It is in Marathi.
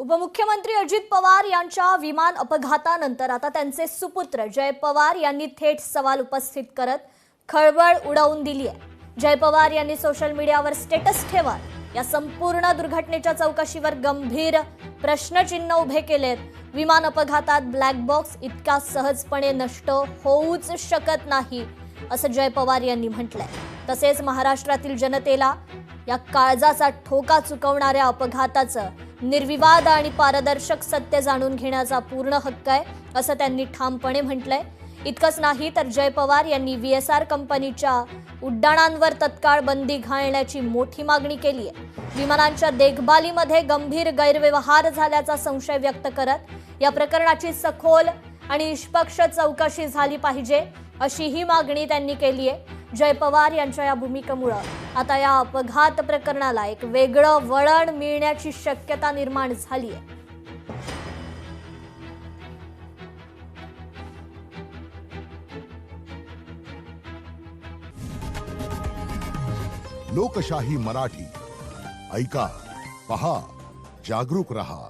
उपमुख्यमंत्री अजित पवार यांच्या विमान अपघातानंतर आता त्यांचे सुपुत्र जय पवार यांनी थेट सवाल उपस्थित करत खळबळ उडवून दिली आहे। जय पवार यांनी सोशल मीडियावर स्टेटस ठेवत या संपूर्ण दुर्घटनेच्या चौकशीवर गंभीर प्रश्नचिन्ह उभे केलेत। विमान अपघातात ब्लॅक बॉक्स इतका सहजपणे नष्ट होऊच शकत नाही असं जय पवार यांनी म्हटलंय। तसेच महाराष्ट्रातील जनतेला या काळजाचा ठोका चुकवणाऱ्या अपघाताचं निर्विवाद आणि पारदर्शक सत्य जाणून घेण्याचा पूर्ण हक्क आहे असं त्यांनी ठामपणे म्हटलंय। इतकंच नाही तर जय पवार यांनी VSR कंपनीच्या उड्डाणांवर तत्काळ बंदी घालण्याची मोठी मागणी केली आहे। विमानांच्या देखभालीमध्ये गंभीर गैरव्यवहार झाल्याचा संशय व्यक्त करत या प्रकरणाची सखोल आणि निष्पक्ष चौकशी झाली पाहिजे अशी ही मागणी त्यांनी केली आहे। जय पवार यांच्या या भूमिकेमुळे आता या अपघात प्रकरणाला एक वेगळं वळण मिळण्याची शक्यता निर्माण झाली आहे। लोकशाही मराठी ऐका, पहा, जागरूक रहा।